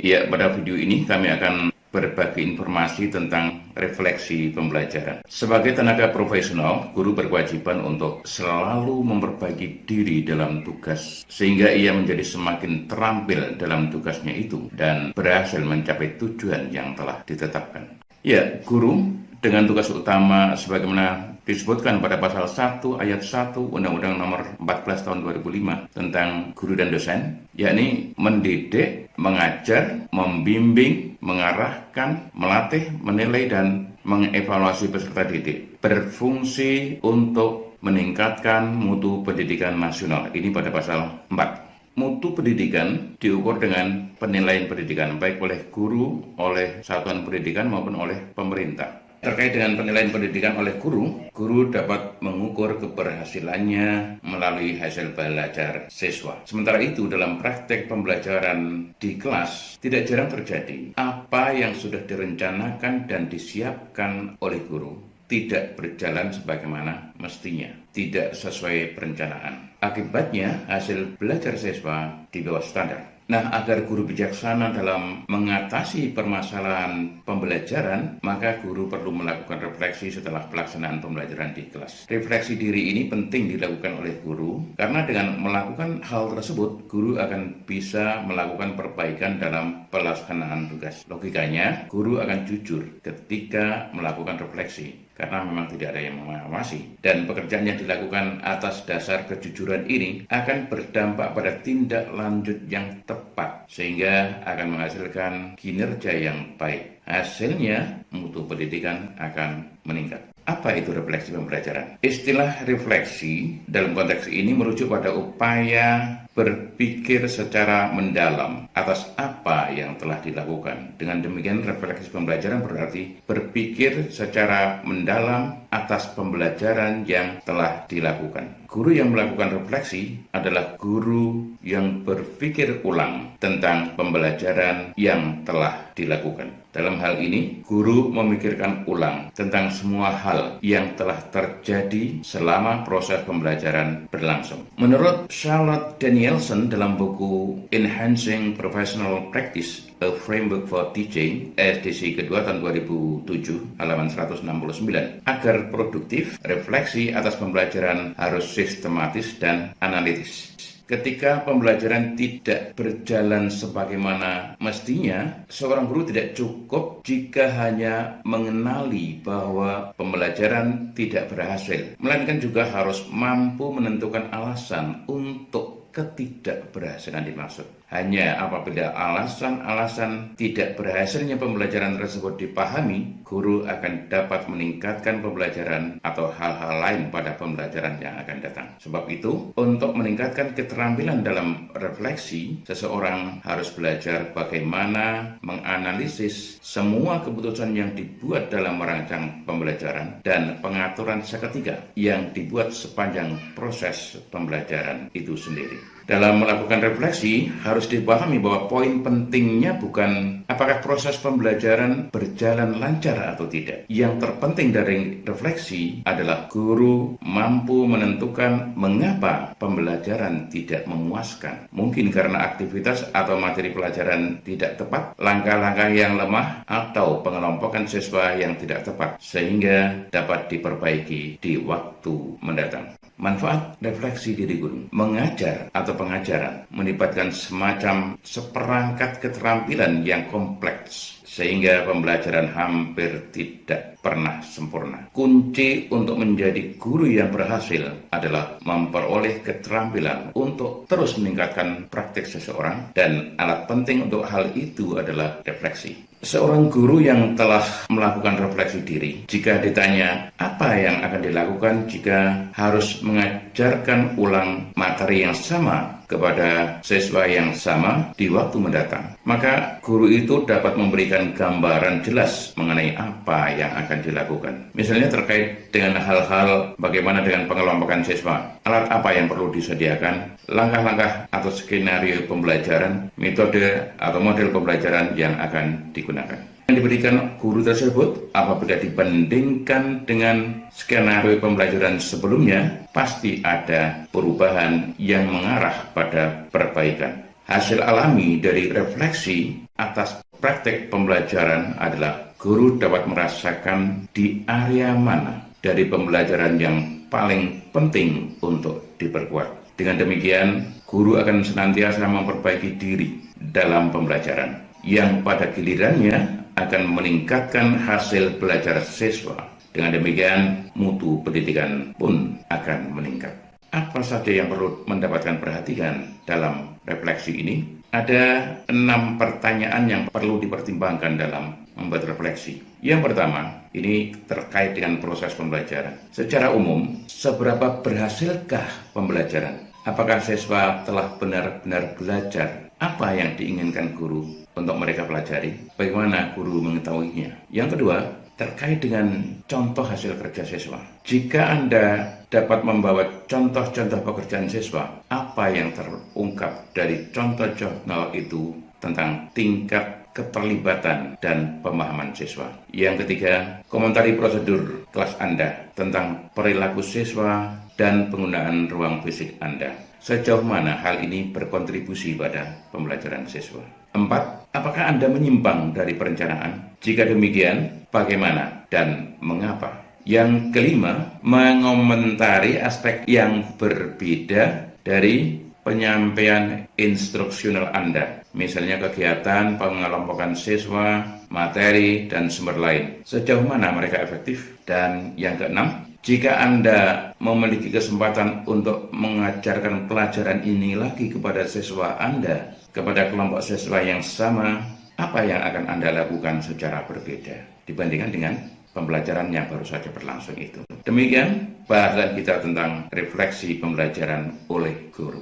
Ya, pada video ini kami akan berbagi informasi tentang refleksi pembelajaran. Sebagai tenaga profesional, guru berkewajiban untuk selalu memperbaiki diri dalam tugas, sehingga ia menjadi semakin terampil dalam tugasnya itu dan berhasil mencapai tujuan yang telah ditetapkan. Ya, guru dengan tugas utama sebagaimana disebutkan pada pasal 1 ayat 1 Undang-Undang Nomor 14 tahun 2005 tentang guru dan dosen, yakni mendidik, mengajar, membimbing, mengarahkan, melatih, menilai, dan mengevaluasi peserta didik, berfungsi untuk meningkatkan mutu pendidikan nasional. Ini pada pasal 4. Mutu pendidikan diukur dengan penilaian pendidikan, baik oleh guru, oleh satuan pendidikan, maupun oleh pemerintah. Terkait dengan penilaian pendidikan oleh guru dapat mengukur keberhasilannya melalui hasil belajar siswa. Sementara itu, dalam praktek pembelajaran di kelas, tidak jarang terjadi apa yang sudah direncanakan dan disiapkan oleh guru tidak berjalan sebagaimana mestinya, tidak sesuai perencanaan. Akibatnya, hasil belajar siswa di bawah standar. Nah, agar guru bijaksana dalam mengatasi permasalahan pembelajaran, maka guru perlu melakukan refleksi setelah pelaksanaan pembelajaran di kelas. Refleksi diri ini penting dilakukan oleh guru, karena dengan melakukan hal tersebut, guru akan bisa melakukan perbaikan dalam pelaksanaan tugas. Logikanya, guru akan jujur ketika melakukan refleksi, karena memang tidak ada yang mengawasi. Dan pekerjaan yang dilakukan atas dasar kejujuran ini akan berdampak pada tindak lanjut yang tepat, sehingga akan menghasilkan kinerja yang baik. Hasilnya, mutu pendidikan akan meningkat. Apa itu refleksi pembelajaran? Istilah refleksi dalam konteks ini merujuk pada upaya berpikir secara mendalam atas apa yang telah dilakukan. Dengan demikian, refleksi pembelajaran berarti berpikir secara mendalam atas pembelajaran yang telah dilakukan. Guru yang melakukan refleksi adalah guru yang berpikir ulang tentang pembelajaran yang telah dilakukan. Dalam hal ini, guru memikirkan ulang tentang semua hal yang telah terjadi selama proses pembelajaran berlangsung. Menurut Charlotte Danielson dalam buku Enhancing Professional Practice, A Framework for Teaching, edisi kedua tahun 2007, halaman 169. Agar produktif, refleksi atas pembelajaran harus sistematis dan analitis. Ketika pembelajaran tidak berjalan sebagaimana mestinya, seorang guru tidak cukup jika hanya mengenali bahwa pembelajaran tidak berhasil, melainkan juga harus mampu menentukan alasan untuk ketidakberhasilan dimaksud. Hanya apabila alasan-alasan tidak berhasilnya pembelajaran tersebut dipahami, guru akan dapat meningkatkan pembelajaran atau hal-hal lain pada pembelajaran yang akan datang. Sebab itu, untuk meningkatkan keterampilan dalam refleksi, seseorang harus belajar bagaimana menganalisis semua keputusan yang dibuat dalam merancang pembelajaran dan pengaturan seketika yang dibuat sepanjang proses pembelajaran itu sendiri. Dalam melakukan refleksi, harus dipahami bahwa poin pentingnya bukan apakah proses pembelajaran berjalan lancar atau tidak. Yang terpenting dari refleksi adalah guru mampu menentukan mengapa pembelajaran tidak memuaskan. Mungkin karena aktivitas atau materi pelajaran tidak tepat, langkah-langkah yang lemah, atau pengelompokan siswa yang tidak tepat, sehingga dapat diperbaiki di waktu mendatang. Manfaat refleksi diri guru. Mengajar atau pengajaran melibatkan semacam seperangkat keterampilan yang kompleks, sehingga pembelajaran hampir tidak pernah sempurna. Kunci untuk menjadi guru yang berhasil adalah memperoleh keterampilan untuk terus meningkatkan praktik seseorang, dan alat penting untuk hal itu adalah refleksi. Seorang guru yang telah melakukan refleksi diri, jika ditanya apa yang akan dilakukan jika harus mengajarkan ulang materi yang sama kepada siswa yang sama di waktu mendatang, maka guru itu dapat memberikan gambaran jelas mengenai apa yang akan dilakukan. Misalnya terkait dengan hal-hal bagaimana dengan pengelompokan siswa, alat apa yang perlu disediakan, langkah-langkah atau skenario pembelajaran, metode atau model pembelajaran yang akan digunakan. Yang diberikan guru tersebut apabila dibandingkan dengan skenario pembelajaran sebelumnya, pasti ada perubahan yang mengarah pada perbaikan. Hasil alami dari refleksi atas praktek pembelajaran adalah guru dapat merasakan di area mana dari pembelajaran yang paling penting untuk diperkuat. Dengan demikian, guru akan senantiasa memperbaiki diri dalam pembelajaran, yang pada gilirannya akan meningkatkan hasil belajar siswa. Dengan demikian, mutu pendidikan pun akan meningkat. Apa saja yang perlu mendapatkan perhatian dalam refleksi ini? Ada 6 pertanyaan yang perlu dipertimbangkan dalam membuat refleksi. Yang pertama, ini terkait dengan proses pembelajaran. Secara umum, seberapa berhasilkah pembelajaran? Apakah siswa telah benar-benar belajar apa yang diinginkan guru untuk mereka pelajari? Bagaimana guru mengetahuinya? Yang kedua, terkait dengan contoh hasil kerja siswa. Jika Anda dapat membawa contoh-contoh pekerjaan siswa, apa yang terungkap dari contoh-contoh itu tentang tingkat keterlibatan dan pemahaman siswa. Yang ketiga, komentari prosedur kelas Anda tentang perilaku siswa dan penggunaan ruang fisik Anda. Sejauh mana hal ini berkontribusi pada pembelajaran siswa? 4. Apakah Anda menyimpang dari perencanaan? Jika demikian, bagaimana dan mengapa? Yang kelima, mengomentari aspek yang berbeda dari penyampaian instruksional Anda. Misalnya kegiatan pengelompokan siswa, materi, dan sumber lain. Sejauh mana mereka efektif? Dan yang keenam, jika Anda memiliki kesempatan untuk mengajarkan pelajaran ini lagi kepada siswa Anda, kepada kelompok siswa yang sama, apa yang akan Anda lakukan secara berbeda dibandingkan dengan pembelajaran yang baru saja berlangsung itu. Demikian bahasan kita tentang refleksi pembelajaran oleh guru.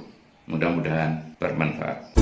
Mudah-mudahan bermanfaat.